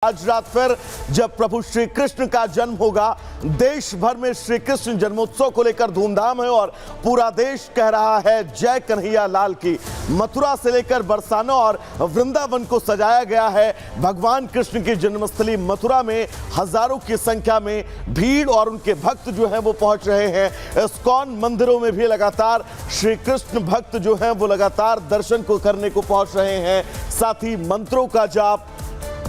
आज रात फिर जब प्रभु श्री कृष्ण का जन्म होगा, देश भर में श्री कृष्ण जन्मोत्सव को लेकर धूमधाम है और पूरा देश कह रहा है जय कन्हैया लाल की। मथुरा से लेकर बरसाना और वृंदावन को सजाया गया है। भगवान कृष्ण की जन्मस्थली मथुरा में हजारों की संख्या में भीड़ और उनके भक्त जो हैं वो पहुंच रहे हैं। इस्कॉन मंदिरों में भी लगातार श्री कृष्ण भक्त जो हैं वो लगातार दर्शन को करने को पहुंच रहे हैं। साथ ही मंत्रों का जाप,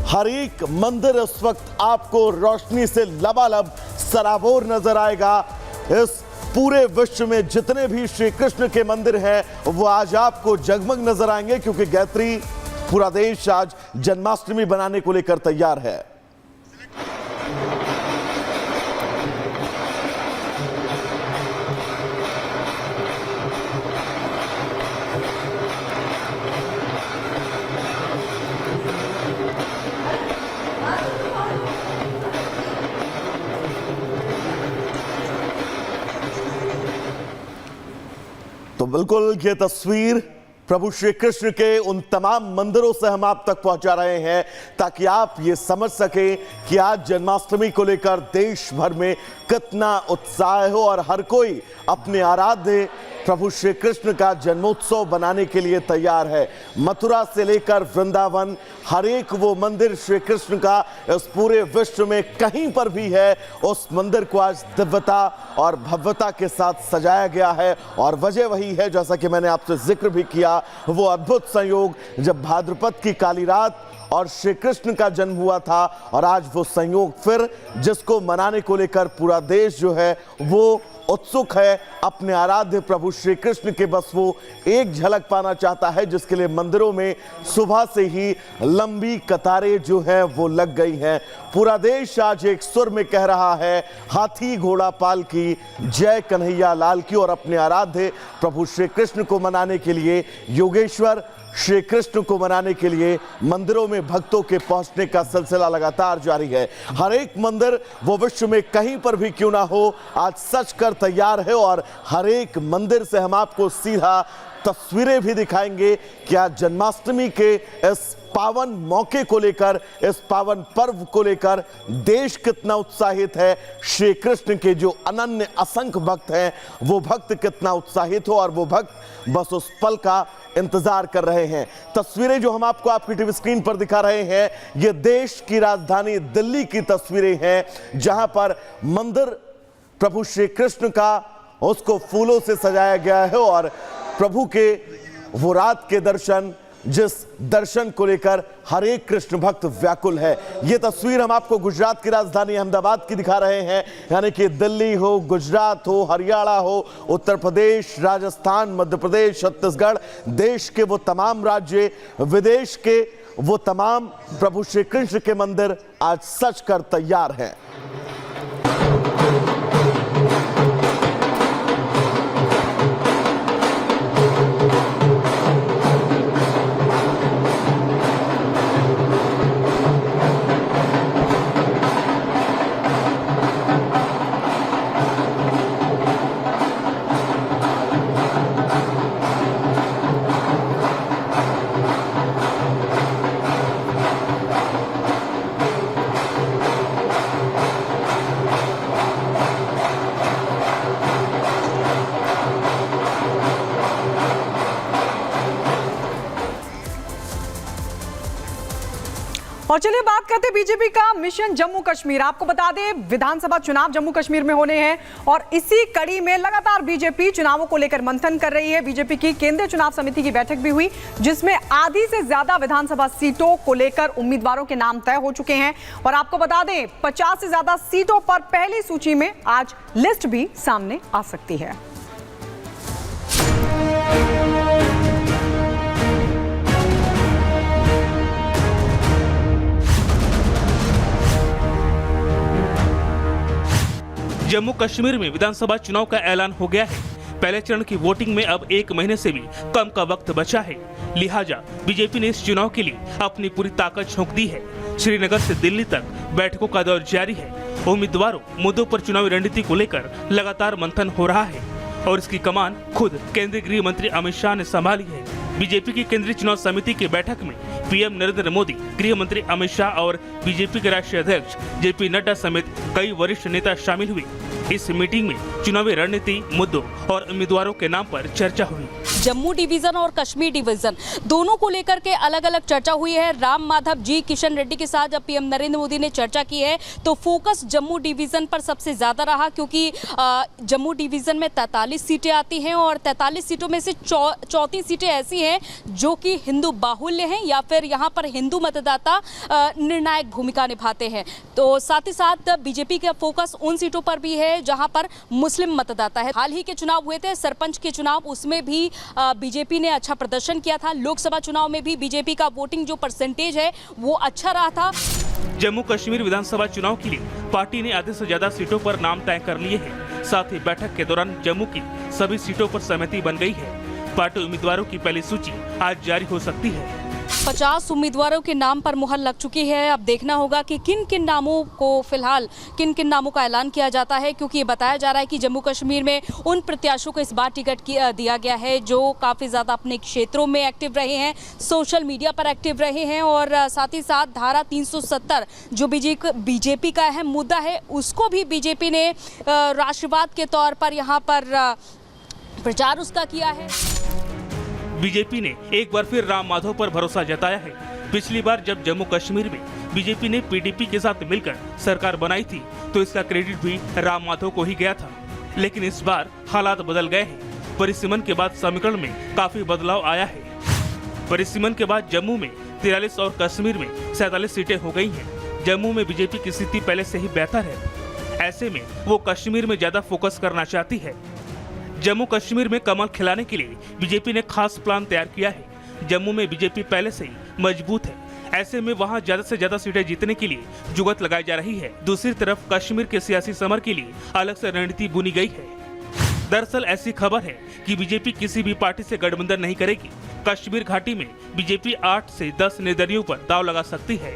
हर एक मंदिर इस वक्त आपको रोशनी से लबालब सराबोर नजर आएगा। इस पूरे विश्व में जितने भी श्री कृष्ण के मंदिर हैं वो आज आपको जगमग नजर आएंगे, क्योंकि गायत्री पूरा देश आज जन्माष्टमी बनाने को लेकर तैयार है। तो बिल्कुल ये तस्वीर प्रभु श्री कृष्ण के उन तमाम मंदिरों से हम आप तक पहुंचा रहे हैं, ताकि आप ये समझ सकें कि आज जन्माष्टमी को लेकर देश भर में कितना उत्साह हो और हर कोई अपने आराध्य प्रभु श्री कृष्ण का जन्मोत्सव बनाने के लिए तैयार है। मथुरा से लेकर वृंदावन, हर एक वो मंदिर श्री कृष्ण का इस पूरे विश्व में कहीं पर भी है, उस मंदिर को आज दिव्यता और भव्यता के साथ सजाया गया है। और वजह वही है, जैसा कि मैंने आपसे जिक्र भी किया, वो अद्भुत संयोग जब भाद्रपद की काली रात और श्री कृष्ण का जन्म हुआ था, और आज वो संयोग फिर जिसको मनाने को लेकर पूरा देश जो है वो उत्सुक है। अपने आराध्य प्रभु श्री कृष्ण के बस वो एक झलक पाना चाहता है, जिसके लिए मंदिरों में सुबह से ही लंबी कतारें जो हैं वो लग गई हैं। पूरा देश आज एक सुर में कह रहा है हाथी घोड़ा पाल की, जय कन्हैया लाल की। और अपने आराध्य प्रभु श्री कृष्ण को मनाने के लिए, योगेश्वर श्री कृष्ण को मनाने के लिए मंदिरों में भक्तों के पहुंचने का सिलसिला लगातार जारी है। हर एक मंदिर वो विश्व में कहीं पर भी क्यों ना हो, आज सच कर तैयार है। और हर एक मंदिर से हम आपको सीधा तस्वीरें भी दिखाएंगे कि आज जन्माष्टमी के इस पावन मौके को लेकर, इस पावन पर्व को लेकर देश कितना उत्साहित है। श्री कृष्ण के जो अनन्य असंख्य भक्त हैं वो भक्त कितना उत्साहित हो, और वो भक्त बस उस पल का इंतजार कर रहे हैं। तस्वीरें जो हम आपको आपकी टीवी स्क्रीन पर दिखा रहे हैं, ये देश की राजधानी दिल्ली की तस्वीरें हैं, जहां पर मंदिर प्रभु श्री कृष्ण का उसको फूलों से सजाया गया है। और प्रभु के वो रात के दर्शन, जिस दर्शन को लेकर हर एक कृष्ण भक्त व्याकुल है। ये तस्वीर हम आपको गुजरात की राजधानी अहमदाबाद की दिखा रहे हैं, यानी कि दिल्ली हो, गुजरात हो, हरियाणा हो, उत्तर प्रदेश, राजस्थान, मध्य प्रदेश, छत्तीसगढ़, देश के वो तमाम राज्य, विदेश के वो तमाम प्रभु श्री कृष्ण के मंदिर आज सच कर तैयार हैं। और चलिए बात करते हैं बीजेपी का मिशन जम्मू कश्मीर। आपको बता दें विधानसभा चुनाव जम्मू कश्मीर में होने हैं, और इसी कड़ी में लगातार बीजेपी चुनावों को लेकर मंथन कर रही है। बीजेपी की केंद्रीय चुनाव समिति की बैठक भी हुई, जिसमें आधी से ज्यादा विधानसभा सीटों को लेकर उम्मीदवारों के नाम तय हो चुके हैं। और आपको बता दें 50 से ज्यादा सीटों पर पहली सूची में आज लिस्ट भी सामने आ सकती है। जम्मू कश्मीर में विधानसभा चुनाव का ऐलान हो गया है। पहले चरण की वोटिंग में अब एक महीने से भी कम का वक्त बचा है, लिहाजा बीजेपी ने इस चुनाव के लिए अपनी पूरी ताकत झोंक दी है। श्रीनगर से दिल्ली तक बैठकों का दौर जारी है। उम्मीदवारों मुद्दों पर चुनावी रणनीति को लेकर लगातार मंथन हो रहा है, और इसकी कमान खुद केंद्रीय गृह मंत्री अमित शाह ने संभाली है। बीजेपी की केंद्रीय चुनाव समिति की बैठक में पीएम नरेंद्र मोदी, गृह मंत्री अमित शाह और बीजेपी के राष्ट्रीय अध्यक्ष जेपी नड्डा समेत कई वरिष्ठ नेता शामिल हुए। इस मीटिंग में चुनावी रणनीति, मुद्दों और उम्मीदवारों के नाम पर चर्चा हुई। जम्मू डिवीजन और कश्मीर डिवीजन दोनों को लेकर के अलग अलग चर्चा हुई है। राम माधव जी किशन रेड्डी के साथ जब पीएम नरेंद्र मोदी ने चर्चा की है तो फोकस जम्मू डिवीजन पर सबसे ज्यादा रहा, क्योंकि जम्मू डिवीजन में 43 सीटें आती हैं और 43 सीटों में से 34 सीटें ऐसी हैं जो कि हिंदू बाहुल्य हैं या फिर यहाँ पर हिंदू मतदाता निर्णायक भूमिका निभाते हैं। तो साथ ही साथ बीजेपी का फोकस उन सीटों पर भी है जहाँ पर मुस्लिम मतदाता है। हाल ही के चुनाव हुए थे, सरपंच के चुनाव, उसमें भी बीजेपी ने अच्छा प्रदर्शन किया था। लोकसभा चुनाव में भी बीजेपी का वोटिंग जो परसेंटेज है वो अच्छा रहा था। जम्मू कश्मीर विधानसभा चुनाव के लिए पार्टी ने आधे से ज्यादा सीटों पर नाम तय कर लिए हैं। साथ ही बैठक के दौरान जम्मू की सभी सीटों पर सहमति बन गई है। पार्टी उम्मीदवारों की पहली सूची आज जारी हो सकती है। 50 उम्मीदवारों के नाम पर मुहर लग चुकी है। अब देखना होगा कि किन किन नामों को फिलहाल किन किन नामों का ऐलान किया जाता है, क्योंकि ये बताया जा रहा है कि जम्मू कश्मीर में उन प्रत्याशियों को इस बार टिकट दिया गया है जो काफ़ी ज़्यादा अपने क्षेत्रों में एक्टिव रहे हैं, सोशल मीडिया पर एक्टिव रहे हैं और साथ ही साथ धारा 370 जो बीजेपी का अहम मुद्दा है उसको भी बीजेपी ने राष्ट्रवाद के तौर पर यहाँ पर प्रचार उसका किया है। बीजेपी ने एक बार फिर राम माधव पर भरोसा जताया है। पिछली बार जब जम्मू कश्मीर में बीजेपी ने पीडीपी के साथ मिलकर सरकार बनाई थी तो इसका क्रेडिट भी राम माधव को ही गया था, लेकिन इस बार हालात बदल गए हैं। परिसीमन के बाद समीकरण में काफी बदलाव आया है। परिसीमन के बाद जम्मू में 43 और कश्मीर में 47 सीटें हो गई हैं। जम्मू में बीजेपी की स्थिति पहले से ही बेहतर है, ऐसे में वो कश्मीर में ज्यादा फोकस करना चाहती है। जम्मू कश्मीर में कमल खिलाने के लिए बीजेपी ने खास प्लान तैयार किया है। जम्मू में बीजेपी पहले से ही मजबूत है, ऐसे में वहां ज्यादा से ज्यादा सीटें जीतने के लिए जुगत लगाई जा रही है। दूसरी तरफ कश्मीर के सियासी समर के लिए अलग से रणनीति बुनी गई है। दरअसल ऐसी खबर है कि बीजेपी किसी भी पार्टी से गठबंधन नहीं करेगी। कश्मीर घाटी में बीजेपी 8 से 10 निर्दलीयों पर दांव लगा सकती है।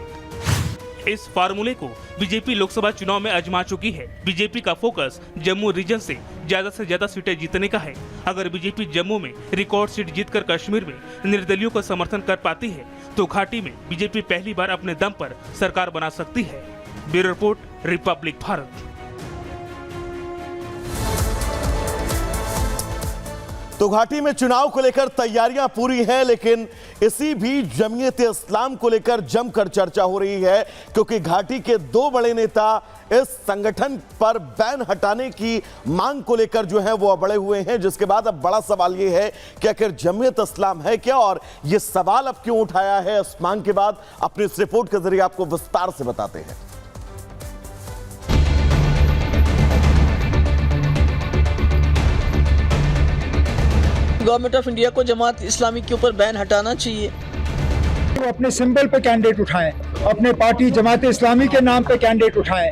इस फार्मूले को बीजेपी लोकसभा चुनाव में आजमा चुकी है। बीजेपी का फोकस जम्मू रीजन से ज्यादा सीटें जीतने का है। अगर बीजेपी जम्मू में रिकॉर्ड सीट जीतकर कश्मीर में निर्दलियों का समर्थन कर पाती है तो घाटी में बीजेपी पहली बार अपने दम पर सरकार बना सकती है। Bureau report, Republic Bharat. तो घाटी में चुनाव को लेकर तैयारियां पूरी हैं, लेकिन इसी भी जमीयत इस्लाम को लेकर जमकर चर्चा हो रही है, क्योंकि घाटी के दो बड़े नेता इस संगठन पर बैन हटाने की मांग को लेकर जो है वो अबड़े हुए हैं। जिसके बाद अब बड़ा सवाल ये है कि आखिर जमीयत इस्लाम है क्या, और ये सवाल अब क्यों उठाया है इस मांग के बाद, अपनी इस रिपोर्ट के जरिए आपको विस्तार से बताते हैं। गवर्नमेंट ऑफ इंडिया को जमात इस्लामी के ऊपर बैन हटाना चाहिए। वो अपने सिंबल पे कैंडिडेट उठाएं, अपने पार्टी जमात इस्लामी के नाम पे कैंडिडेट उठाएं।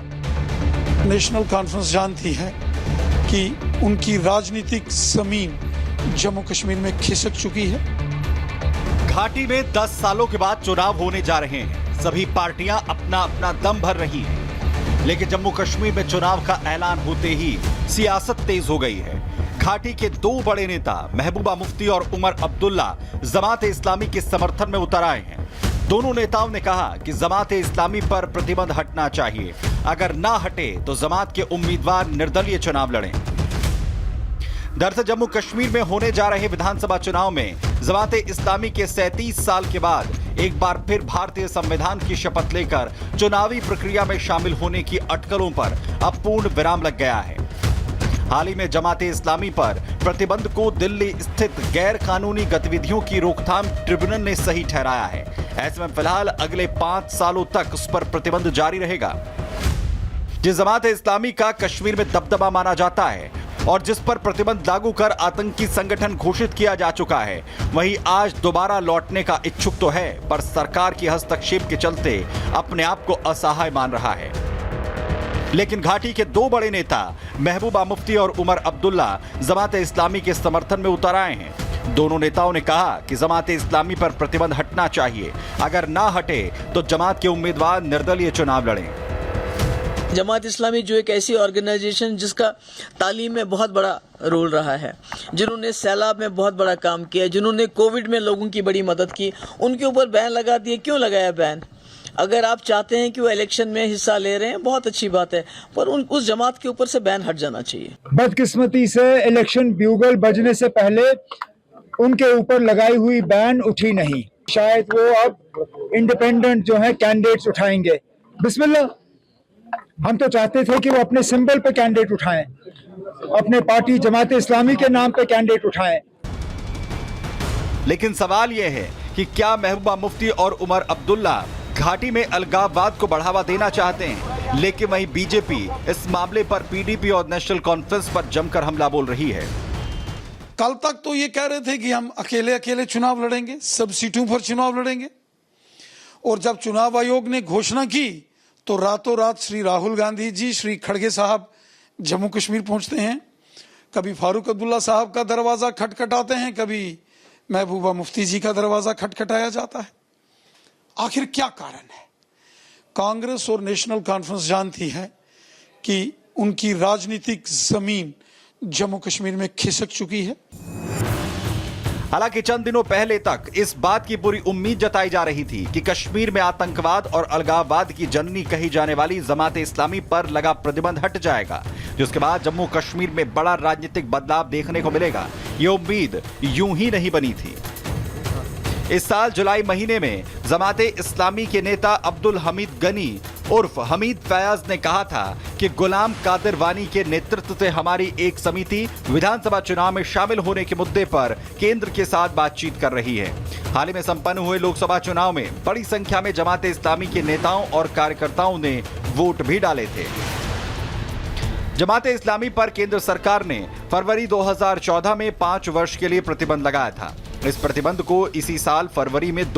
नेशनल कॉन्फ्रेंस जानती है कि उनकी राजनीतिक जमीन जम्मू कश्मीर में खिसक चुकी है। घाटी में 10 सालों के बाद चुनाव होने जा रहे हैं। सभी पार्टियां अपना अपना दम भर रही हैं, लेकिन जम्मू कश्मीर में चुनाव का ऐलान होते ही सियासत तेज हो गई है। घाटी के दो बड़े नेता महबूबा मुफ्ती और उमर अब्दुल्ला जमात इस्लामी के समर्थन में उतर आए हैं। दोनों नेताओं ने कहा कि जमात इस्लामी पर प्रतिबंध हटना चाहिए, अगर ना हटे तो जमात के उम्मीदवार निर्दलीय चुनाव लड़ें। दरअसल जम्मू कश्मीर में होने जा रहे विधानसभा चुनाव में जमात इस्लामी के 37 साल के बाद एक बार फिर भारतीय संविधान की शपथ लेकर चुनावी प्रक्रिया में शामिल होने की अटकलों पर अब पूर्ण विराम लग गया है। हाल ही में जमात इस्लामी पर प्रतिबंध को दिल्ली स्थित गैर कानूनी गतिविधियों की रोकथाम ट्रिब्यूनल ने सही ठहराया है। ऐसे में फिलहाल अगले 5 सालों तक उस पर प्रतिबंध जारी रहेगा। जिस जमात इस्लामी का कश्मीर में दबदबा माना जाता है और जिस पर प्रतिबंध लागू कर आतंकी संगठन घोषित किया जा चुका है, वहीं आज दोबारा लौटने का इच्छुक तो है, पर सरकार की हस्तक्षेप के चलते अपने आप को असहाय मान रहा है। लेकिन घाटी के दो बड़े नेता महबूबा मुफ्ती और उमर अब्दुल्ला जमात इस्लामी के समर्थन में उतर आए हैं। दोनों नेताओं ने कहा कि जमात इस्लामी पर प्रतिबंध हटना चाहिए, अगर ना हटे तो जमात के उम्मीदवार निर्दलीय चुनाव लड़ें। जमात इस्लामी जो एक ऐसी ऑर्गेनाइजेशन जिसका तालीम में बहुत बड़ा रोल रहा है, जिन्होंने सैलाब में बहुत बड़ा काम किया, जिन्होंने कोविड में लोगों की बड़ी मदद की, उनके ऊपर बैन लगा दिए। क्यों लगाया बैन? अगर आप चाहते हैं कि वो इलेक्शन में हिस्सा ले रहे हैं, बहुत अच्छी बात है, पर उस जमात के ऊपर से बैन हट जाना चाहिए। बदकिस्मती से इलेक्शन ब्यूगल बजने से पहले उनके ऊपर लगाई हुई बैन उठी नहीं। शायद वो अब इंडिपेंडेंट जो है कैंडिडेट्स उठाएंगे। बिस्मिल्लाह, हम तो चाहते थे कि वो अपने सिंबल पे कैंडिडेट उठाएं, अपने पार्टी जमात इस्लामी के नाम पे कैंडिडेट उठाएं। लेकिन सवाल यह है कि क्या महबूबा मुफ्ती और उमर अब्दुल्ला घाटी में अलगाववाद को बढ़ावा देना चाहते हैं? लेकिन वहीं बीजेपी इस मामले पर पीडीपी और नेशनल कॉन्फ्रेंस पर जमकर हमला बोल रही है। कल तक तो ये कह रहे थे कि हम अकेले अकेले चुनाव लड़ेंगे, सब सीटों पर चुनाव लड़ेंगे, और जब चुनाव आयोग ने घोषणा की तो रातों रात श्री राहुल गांधी जी, श्री खड़गे साहब जम्मू कश्मीर पहुंचते हैं। कभी फारूक अब्दुल्ला साहब का दरवाजा खटखटाते हैं, कभी महबूबा मुफ्ती जी का दरवाजा खटखटाया जाता है। आखिर क्या कारण है? कांग्रेस और नेशनल कॉन्फ्रेंस जानती है कि उनकी राजनीतिक जमीन जम्मू कश्मीर में खिसक चुकी है। हालांकि चंद दिनों पहले तक इस बात की पूरी उम्मीद जताई जा रही थी कि कश्मीर में आतंकवाद और अलगाववाद की जननी कही जाने वाली जमात इस्लामी पर लगा प्रतिबंध हट जाएगा, जिसके बाद जम्मू कश्मीर में बड़ा राजनीतिक बदलाव देखने को मिलेगा। ये उम्मीद यूं ही नहीं बनी थी। इस साल जुलाई महीने में जमाते इस्लामी के नेता अब्दुल हमीद गनी उर्फ हमीद फयाज ने कहा था कि गुलाम कादिर वानी के नेतृत्व से हमारी एक समिति विधानसभा चुनाव में शामिल होने के मुद्दे पर केंद्र के साथ बातचीत कर रही है। हाल ही में संपन्न हुए लोकसभा चुनाव में बड़ी संख्या में जमाते इस्लामी के नेताओं और कार्यकर्ताओं ने वोट भी डाले थे। जमाते इस्लामी पर केंद्र सरकार ने फरवरी 2014 में 5 वर्ष के लिए प्रतिबंध लगाया था। इस प्रतिबंध को इसी साल फरवरी में